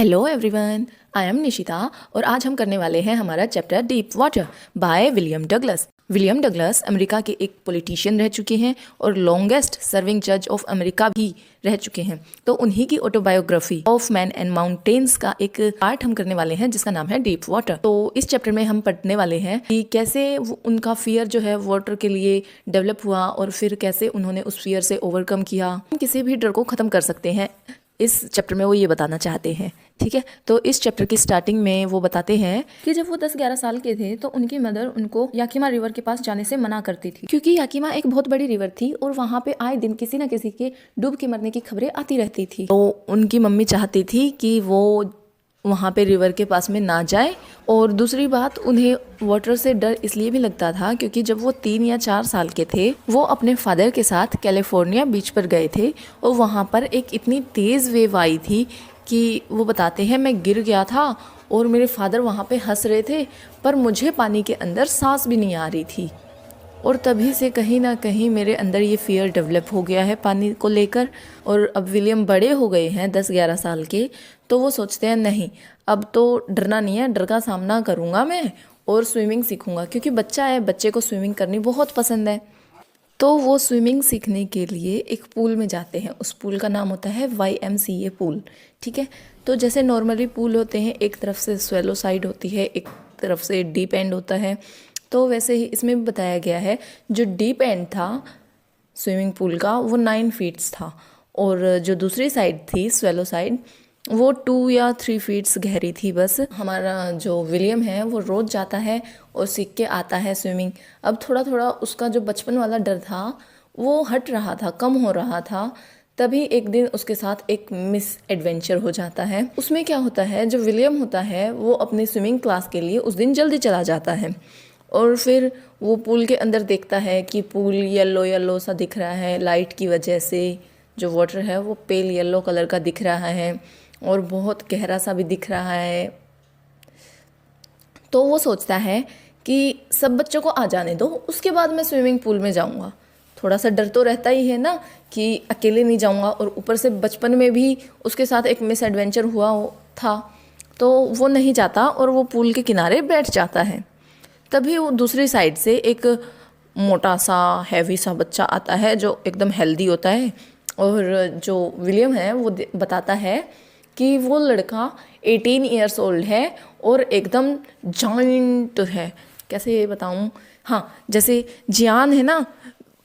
Hello everyone, I am Nishita और आज हम करने वाले हैं हमारा chapter deep water by William Douglas. William Douglas America के एक पॉलिटिशियन रह चुके हैं और लॉन्गेस्ट सर्विंग जज ऑफ अमेरिका भी रह चुके हैं। तो उन्हीं की autobiography of man and mountains का एक पार्ट हम करने वाले हैं जिसका नाम है डीप वाटर। तो इस चैप्टर में हम पढ़ने वाले हैं कि कैसे उनका फियर जो है वाटर के लिए डेवलप हुआ और फिर कैसे उन्होंने उस फियर से ओवरकम किया। हम किसी भी डर को ख़त्म कर सकते हैं, इस चैप्टर में वो ये बताना चाहते हैं। ठीक है, तो इस चैप्टर की स्टार्टिंग में वो बताते हैं कि जब वो 10-11 साल के थे तो उनकी मदर उनको याकिमा रिवर के पास जाने से मना करती थी, क्योंकि याकिमा एक बहुत बड़ी रिवर थी और वहाँ पे आए दिन किसी न किसी के डूब के मरने की खबरें आती रहती थी। तो उनकी मम्मी चाहती थी कि वो वहाँ पे रिवर के पास में ना जाए। और दूसरी बात, उन्हें वाटर से डर इसलिए भी लगता था क्योंकि जब वो 3 या 4 साल के थे वो अपने फादर के साथ कैलिफोर्निया बीच पर गए थे और वहाँ पर एक इतनी तेज़ वेव आई थी कि वो बताते हैं मैं गिर गया था और मेरे फादर वहाँ पे हंस रहे थे पर मुझे पानी के अंदर सांस भी नहीं आ रही थी। और तभी से कहीं ना कहीं मेरे अंदर ये फियर डेवलप हो गया है पानी को लेकर। और अब विलियम बड़े हो गए हैं 10-11 साल के, तो वो सोचते हैं नहीं अब तो डरना नहीं है, डर का सामना करूँगा मैं और स्विमिंग सीखूँगा, क्योंकि बच्चा है, बच्चे को स्विमिंग करनी बहुत पसंद है। तो वो स्विमिंग सीखने के लिए एक पूल में जाते हैं। उस पूल का नाम होता है YMCA पूल। ठीक है, तो जैसे नॉर्मली पूल होते हैं, एक तरफ से स्वेलो साइड होती है, एक तरफ से डीप एंड होता है, तो वैसे ही इसमें भी बताया गया है। जो डीप एंड था स्विमिंग पूल का वो 9 फीट्स था और जो दूसरी साइड थी स्वेलो साइड वो 2 या 3 फीट्स गहरी थी बस। हमारा जो विलियम है वो रोज़ जाता है और सीख के आता है स्विमिंग। अब थोड़ा थोड़ा उसका जो बचपन वाला डर था वो हट रहा था, कम हो रहा था। तभी एक दिन उसके साथ एक मिस एडवेंचर हो जाता है। उसमें क्या होता है, जो विलियम होता है वो अपनी स्विमिंग क्लास के लिए उस दिन जल्दी चला जाता है और फिर वो पूल के अंदर देखता है कि पूल येलो येलो सा दिख रहा है लाइट की वजह से। जो वाटर है वो पेल येलो कलर का दिख रहा है और बहुत गहरा सा भी दिख रहा है। तो वो सोचता है कि सब बच्चों को आ जाने दो, उसके बाद मैं स्विमिंग पूल में जाऊंगा। थोड़ा सा डर तो रहता ही है ना कि अकेले नहीं जाऊंगा, और ऊपर से बचपन में भी उसके साथ एक मिस एडवेंचर हुआ था, तो वो नहीं जाता और वो पूल के किनारे बैठ जाता है। तभी वो दूसरी साइड से एक मोटा सा हैवी सा बच्चा आता है जो एकदम हेल्दी होता है, और जो विलियम है वो बताता है कि वो लड़का 18 ईयर्स ओल्ड है और एकदम जाइंट है। कैसे ये बताऊँ, हाँ जैसे जियान है ना,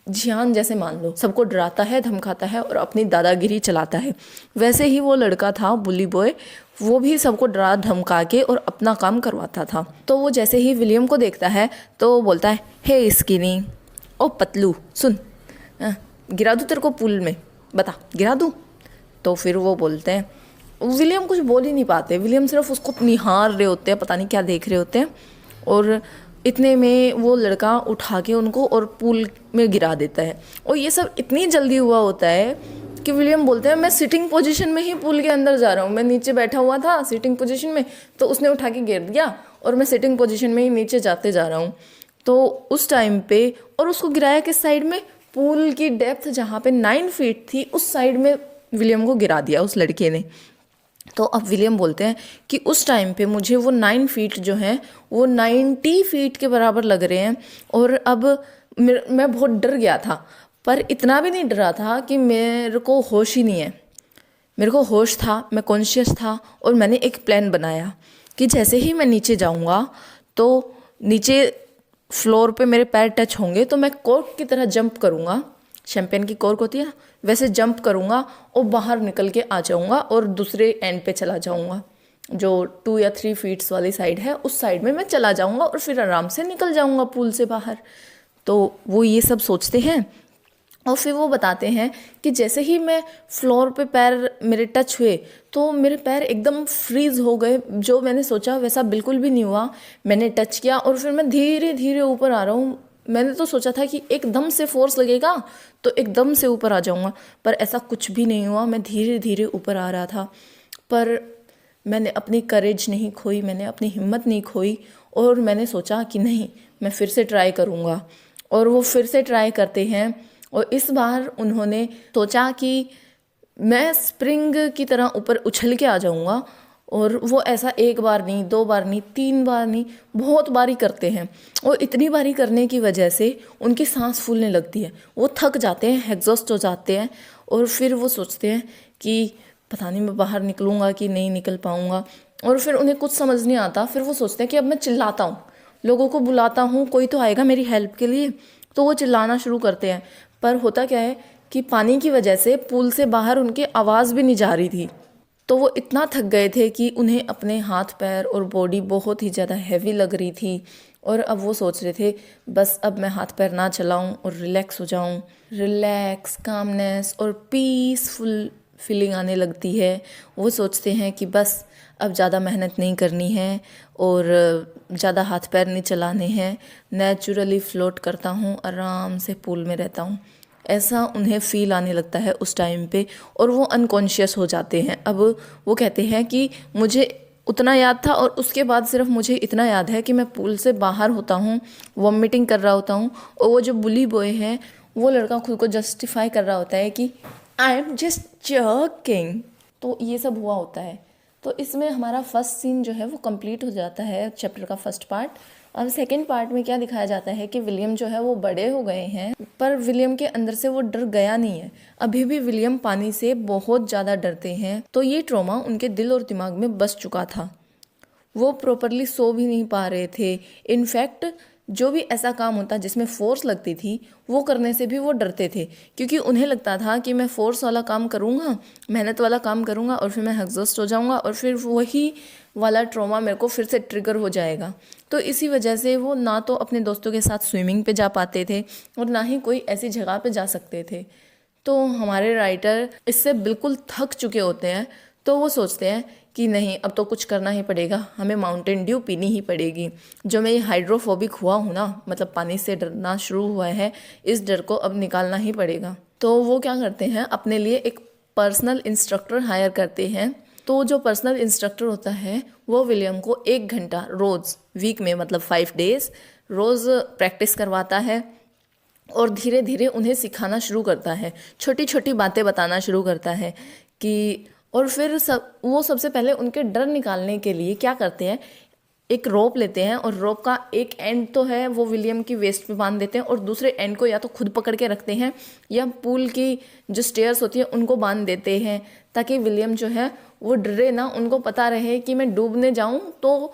जियान जैसे मान लो, सबको डराता है, धमकाता है और अपनी दादागिरी चलाता है, वैसे ही वो लड़का था बुली बॉय। वो भी सबको डरा धमका के और अपना काम करवाता था। तो वो जैसे ही विलियम को देखता है तो वो बोलता है, हे स्किनी, ओ पतलू सुन, गिरा दूँ तेरे को पूल में, बता गिरा दूँ? तो फिर वो बोलते हैं, विलियम कुछ बोल ही नहीं पाते, विलियम सिर्फ उसको निहार रहे होते हैं, पता नहीं क्या देख रहे होते हैं। और इतने में वो लड़का उठा के उनको और पूल में गिरा देता है। और ये सब इतनी जल्दी हुआ होता है कि विलियम बोलते हैं मैं सिटिंग पोजीशन में ही पूल के अंदर जा रहा हूँ, मैं नीचे बैठा हुआ था सिटिंग पोजीशन में, तो उसने उठा के गिर दिया और मैं सिटिंग पोजीशन में ही नीचे जाते जा रहा हूँ। तो उस टाइम पे, और उसको गिराया किस साइड में, पूल की डेप्थ जहाँ पे 9 फीट थी उस साइड में विलियम को गिरा दिया उस लड़के ने। तो अब विलियम बोलते हैं कि उस टाइम पे मुझे वो 9 फीट जो हैं वो 90 फीट के बराबर लग रहे हैं। और अब मैं बहुत डर गया था, पर इतना भी नहीं डरा था कि मेरे को होश ही नहीं है। मेरे को होश था, मैं कॉन्शियस था और मैंने एक प्लान बनाया कि जैसे ही मैं नीचे जाऊंगा तो नीचे फ्लोर पे मेरे पैर टच होंगे तो मैं कॉर्क की तरह जंप करूंगा, शैम्पेन की कॉर्क होती है ना, वैसे जंप करूंगा और बाहर निकल के आ जाऊंगा और दूसरे एंड पे चला जाऊंगा। जो 2 या 3 फीट्स वाली साइड है उस साइड में मैं चला जाऊंगा और फिर आराम से निकल जाऊंगा पूल से बाहर। तो वो ये सब सोचते हैं और फिर वो बताते हैं कि जैसे ही मैं फ्लोर पे पैर मेरे टच हुए तो मेरे पैर एकदम फ्रीज हो गए। जो मैंने सोचा वैसा बिल्कुल भी नहीं हुआ। मैंने टच किया और फिर मैं धीरे धीरे ऊपर आ रहा हूँ। मैंने तो सोचा था कि एकदम से फोर्स लगेगा तो एकदम से ऊपर आ जाऊँगा, पर ऐसा कुछ भी नहीं हुआ। मैं धीरे धीरे ऊपर आ रहा था, पर मैंने अपनी करेज नहीं खोई, मैंने अपनी हिम्मत नहीं खोई और मैंने सोचा कि नहीं, मैं फिर से ट्राई करूँगा। और वो फिर से ट्राई करते हैं और इस बार उन्होंने सोचा कि मैं स्प्रिंग की तरह ऊपर उछल के आ जाऊँगा और वो ऐसा एक बार नहीं, 2 बार नहीं, 3 बार नहीं, बहुत बारी करते हैं। और इतनी बारी करने की वजह से उनकी सांस फूलने लगती है, वो थक जाते हैं, एग्जॉस्ट हो जाते हैं। और फिर वो सोचते हैं कि पता नहीं मैं बाहर निकलूँगा कि नहीं निकल पाऊँगा। और फिर उन्हें कुछ समझ नहीं आता, फिर वो सोचते हैं कि अब मैं चिल्लाता हूँ, लोगों को बुलाता हूँ, कोई तो आएगा मेरी हेल्प के लिए। तो वो चिल्लाना शुरू करते हैं। पर होता क्या है कि पानी की वजह से पूल से बाहर उनकी आवाज़ भी नहीं जा रही थी। तो वो इतना थक गए थे कि उन्हें अपने हाथ पैर और बॉडी बहुत ही ज़्यादा हैवी लग रही थी। और अब वो सोच रहे थे बस अब मैं हाथ पैर ना चलाऊं और रिलैक्स हो जाऊं। रिलैक्स, कामनेस और पीसफुल फीलिंग आने लगती है। वो सोचते हैं कि बस अब ज़्यादा मेहनत नहीं करनी है और ज़्यादा हाथ पैर नहीं चलाने हैं, नेचुरली फ्लोट करता हूँ, आराम से पूल में रहता हूँ, ऐसा उन्हें फील आने लगता है उस टाइम पे। और वो अनकॉन्शियस हो जाते हैं। अब वो कहते हैं कि मुझे उतना याद था और उसके बाद सिर्फ मुझे इतना याद है कि मैं पूल से बाहर होता हूँ, वॉमिटिंग कर रहा होता हूँ, और वो जो बुली बॉय है वो लड़का खुद को जस्टिफाई कर रहा होता है कि आई एम जस्ट जर्किंग। तो ये सब हुआ होता है। तो इसमें हमारा फर्स्ट सीन जो है वो कंप्लीट हो जाता है, चैप्टर का फर्स्ट पार्ट। अब सेकेंड पार्ट में क्या दिखाया जाता है कि विलियम जो है वो बड़े हो गए हैं, पर विलियम के अंदर से वो डर गया नहीं है। अभी भी विलियम पानी से बहुत ज़्यादा डरते हैं। तो ये ट्रॉमा उनके दिल और दिमाग में बस चुका था। वो प्रॉपरली सो भी नहीं पा रहे थे। इनफैक्ट जो भी ऐसा काम होता जिसमें फोर्स लगती थी वो करने से भी वो डरते थे, क्योंकि उन्हें लगता था कि मैं फोर्स वाला काम करूँगा, मेहनत वाला काम करूँगा और फिर मैं एग्जॉस्ट हो जाऊँगा और फिर वही वाला ट्रॉमा मेरे को फिर से ट्रिगर हो जाएगा। तो इसी वजह से वो ना तो अपने दोस्तों के साथ स्विमिंग पे जा पाते थे और ना ही कोई ऐसी जगह पे जा सकते थे। तो हमारे राइटर इससे बिल्कुल थक चुके होते हैं। तो वो सोचते हैं कि नहीं, अब तो कुछ करना ही पड़ेगा, हमें माउंटेन ड्यू पीनी ही पड़ेगी। जो मैं ये हाइड्रोफोबिक हुआ हूँ ना, मतलब पानी से डरना शुरू हुआ है, इस डर को अब निकालना ही पड़ेगा। तो वो क्या करते हैं, अपने लिए एक पर्सनल इंस्ट्रक्टर हायर करते हैं। तो जो पर्सनल इंस्ट्रक्टर होता है वो विलियम को 1 घंटा रोज़, वीक में मतलब 5 डेज रोज़ प्रैक्टिस करवाता है और धीरे धीरे उन्हें सिखाना शुरू करता है, छोटी छोटी बातें बताना शुरू करता है कि। और फिर वो सबसे पहले उनके डर निकालने के लिए क्या करते हैं, एक रोप लेते हैं और रोप का एक एंड तो है वो विलियम की वेस्ट पे बांध देते हैं और दूसरे एंड को या तो खुद पकड़ के रखते हैं या पूल की जो स्टेयर्स होती है उनको बांध देते हैं, ताकि विलियम जो है वो डरे ना, उनको पता रहे कि मैं डूबने जाऊं तो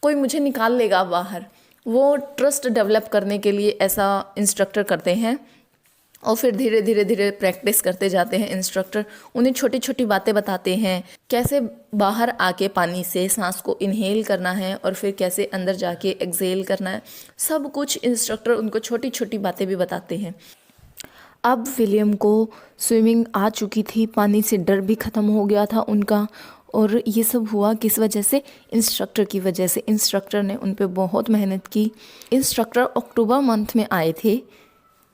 कोई मुझे निकाल लेगा बाहर। वो ट्रस्ट डेवलप करने के लिए ऐसा इंस्ट्रक्टर करते हैं। और फिर धीरे धीरे धीरे प्रैक्टिस करते जाते हैं इंस्ट्रक्टर, उन्हें छोटी छोटी बातें बताते हैं, कैसे बाहर आके पानी से सांस को इनहेल करना है और फिर कैसे अंदर जाके एक्सहेल करना है। सब कुछ इंस्ट्रक्टर उनको छोटी छोटी बातें भी बताते हैं। अब विलियम को स्विमिंग आ चुकी थी, पानी से डर भी ख़त्म हो गया था उनका। और ये सब हुआ किस वजह से, इंस्ट्रक्टर की वजह से। इंस्ट्रक्टर ने उन पर बहुत मेहनत की। इंस्ट्रक्टर अक्टूबर मंथ में आए थे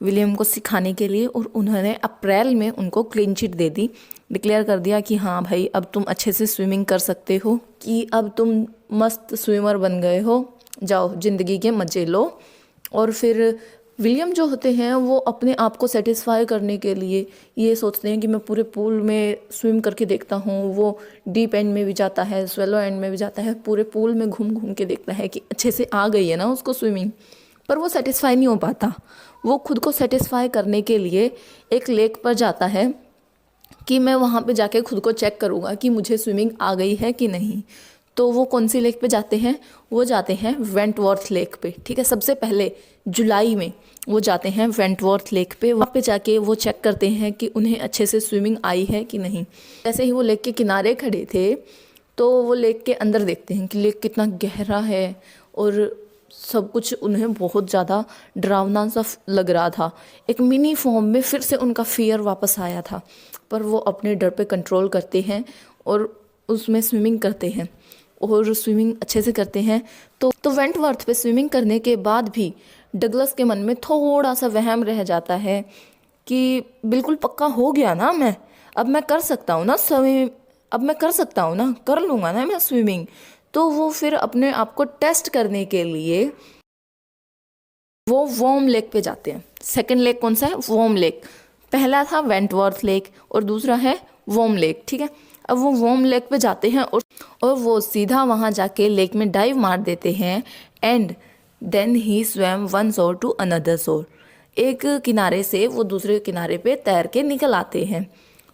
विलियम को सिखाने के लिए और उन्होंने अप्रैल में उनको क्लीन चिट दे दी, डिक्लेयर कर दिया कि हाँ भाई अब तुम अच्छे से स्विमिंग कर सकते हो, कि अब तुम मस्त स्विमर बन गए हो, जाओ ज़िंदगी के मज़े लो। और फिर विलियम जो होते हैं वो अपने आप को सेटिस्फाई करने के लिए ये सोचते हैं कि मैं पूरे पूल में स्विम करके देखता हूँ। वो डीप एंड में भी जाता है, स्वेलो एंड में भी जाता है, पूरे पूल में घूम घूम के देखता है कि अच्छे से आ गई है ना उसको स्विमिंग। पर वो सेटिस्फाई नहीं हो पाता। वो खुद को सेटिस्फाई करने के लिए एक लेक पर जाता है कि मैं वहाँ पे जाके खुद को चेक करूँगा कि मुझे स्विमिंग आ गई है कि नहीं। तो वो कौन सी लेक पे जाते हैं, वो जाते हैं वेंटवर्थ लेक पे। ठीक है, सबसे पहले जुलाई में वो जाते हैं वेंटवर्थ लेक पे। वहाँ पे जाके वो चेक करते हैं कि उन्हें अच्छे से स्विमिंग आई है कि नहीं। जैसे ही वो लेक के किनारे खड़े थे तो वो लेक के अंदर देखते हैं कि लेक कितना गहरा है और सब कुछ उन्हें बहुत ज़्यादा डरावना सा लग रहा था। एक मिनी फॉर्म में फिर से उनका फियर वापस आया था, पर वो अपने डर पे कंट्रोल करते हैं और उसमें स्विमिंग करते हैं और स्विमिंग अच्छे से करते हैं। तो वेंटवर्थ पे स्विमिंग करने के बाद भी डगलस के मन में थोड़ा सा वहम रह जाता है कि बिल्कुल पक्का हो गया ना, मैं अब मैं कर सकता हूँ ना स्विमिंग, अब मैं कर सकता हूँ ना, कर लूँगा ना मैं स्विमिंग। तो वो फिर अपने आप को टेस्ट करने के लिए वो वॉर्म लेक पे जाते हैं। सेकंड लेक कौन सा है, वॉर्म लेक। पहला था वेंटवर्थ लेक और दूसरा है वॉर्म लेक। ठीक है, अब वो वार्म लेक पे जाते हैं और वो सीधा वहाँ जाके लेक में डाइव मार देते हैं। And then he swam one shore to another shore, एक किनारे से वो दूसरे किनारे पे तैर के निकल आते हैं।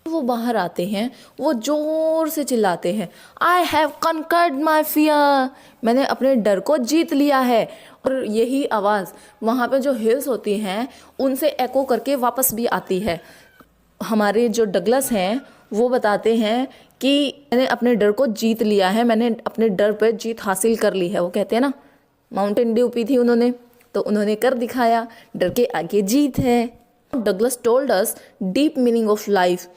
वो बाहर आते हैं, वो जोर से चिल्लाते हैं, I have conquered my fear, मैंने अपने डर को जीत लिया है। और यही आवाज़ वहाँ पे जो हिल्स होती हैं उनसे एको करके वापस भी आती है। हमारे जो डगलस हैं वो बताते हैं कि मैंने अपने डर को जीत लिया है, मैंने अपने डर पर जीत हासिल कर ली है। वो कहते हैं ना, माउंटेन ड्यू पी थी उन्होंने, तो उन्होंने कर दिखाया, डर के आगे जीत है। Douglas told us deep meaning of life,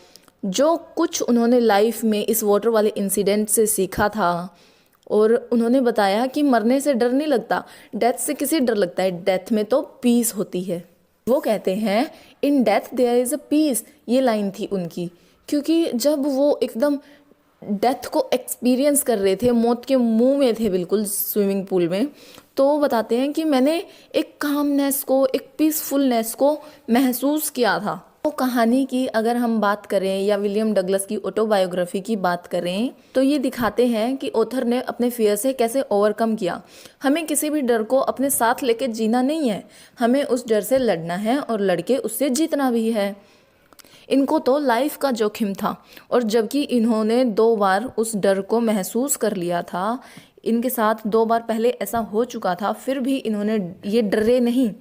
जो कुछ उन्होंने लाइफ में इस वाटर वाले इंसिडेंट से सीखा था। और उन्होंने बताया कि मरने से डर नहीं लगता, डेथ से किसे डर लगता है, डेथ में तो पीस होती है। वो कहते हैं in death there is a peace, ये लाइन थी उनकी, क्योंकि जब वो एकदम डेथ को एक्सपीरियंस कर रहे थे, मौत के मुंह में थे बिल्कुल स्विमिंग पूल में, तो वो बताते हैं कि मैंने एक कामनेस को, एक पीसफुलनेस को महसूस किया था। वो कहानी की अगर हम बात करें या विलियम डगलस की ऑटोबायोग्राफी की बात करें तो ये दिखाते हैं कि ऑथर ने अपने फियर से कैसे ओवरकम किया। हमें किसी भी डर को अपने साथ लेके जीना नहीं है, हमें उस डर से लड़ना है और लड़के उससे जीतना भी है। इनको तो लाइफ का जोखिम था, और जबकि इन्होंने 2 बार उस डर को महसूस कर लिया था, इनके साथ 2 बार पहले ऐसा हो चुका था, फिर भी इन्होंने ये डरे नहीं,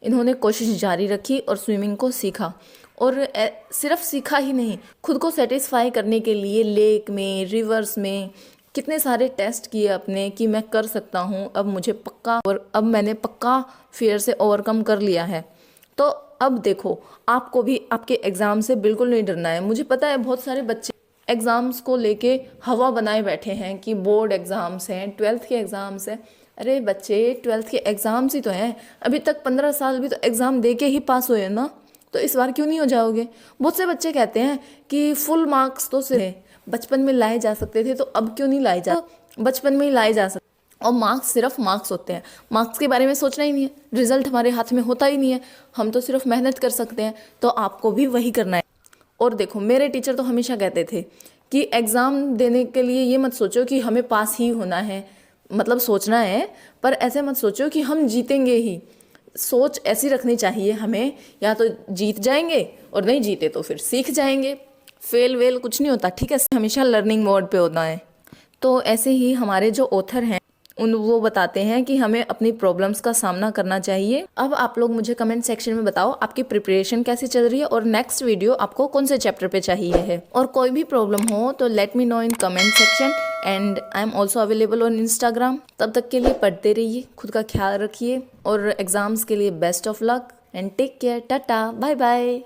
इन्होंने कोशिश जारी रखी और स्विमिंग को सीखा। और सिर्फ सीखा ही नहीं, खुद को सेटिस्फाई करने के लिए लेक में, रिवर्स में कितने सारे टेस्ट किए अपने कि मैं कर सकता हूँ, अब मुझे पक्का, और अब मैंने पक्का फियर से ओवरकम कर लिया है। तो अब देखो, आपको भी आपके एग्ज़ाम से बिल्कुल नहीं डरना है। मुझे पता है बहुत सारे बच्चे एग्ज़ाम्स को लेके हवा बनाए बैठे हैं कि बोर्ड एग्ज़ाम्स हैं, 12th के एग्ज़ाम्स हैं। अरे बच्चे, 12th के एग्ज़ाम्स ही तो हैं, अभी तक 15 साल भी तो एग्ज़ाम दे के ही पास हुए ना, तो इस बार क्यों नहीं हो जाओगे। बहुत से बच्चे कहते हैं कि फुल मार्क्स तो से बचपन में लाए जा सकते थे, तो अब क्यों नहीं लाए जा, बचपन में ही लाए जा सकते। और मार्क्स सिर्फ मार्क्स होते हैं, मार्क्स के बारे में सोचना ही नहीं है, रिजल्ट हमारे हाथ में होता ही नहीं है, हम तो सिर्फ मेहनत कर सकते हैं। तो आपको भी वही करना है। और देखो, मेरे टीचर तो हमेशा कहते थे कि एग्ज़ाम देने के लिए ये मत सोचो कि हमें पास ही होना है, मतलब सोचना है, पर ऐसे मत सोचो कि हम जीतेंगे ही। सोच ऐसी रखनी चाहिए हमें, या तो जीत जाएंगे और नहीं जीते तो फिर सीख जाएंगे, फेल वेल कुछ नहीं होता, ठीक है, हमेशा लर्निंग मोड पे होना है। तो ऐसे ही हमारे जो ऑथर हैं वो बताते हैं कि हमें अपनी प्रॉब्लम्स का सामना करना चाहिए। अब आप लोग मुझे कमेंट सेक्शन में बताओ आपकी प्रिपरेशन कैसी चल रही है और नेक्स्ट वीडियो आपको कौन से चैप्टर पे चाहिए है। और कोई भी प्रॉब्लम हो तो let me know in comment section, and I am also available on Instagram. तब तक के लिए पढ़ते रहिए, खुद का ख्याल रखिए, और एग्जाम्स के लिए best of luck and take care. Tata, bye bye.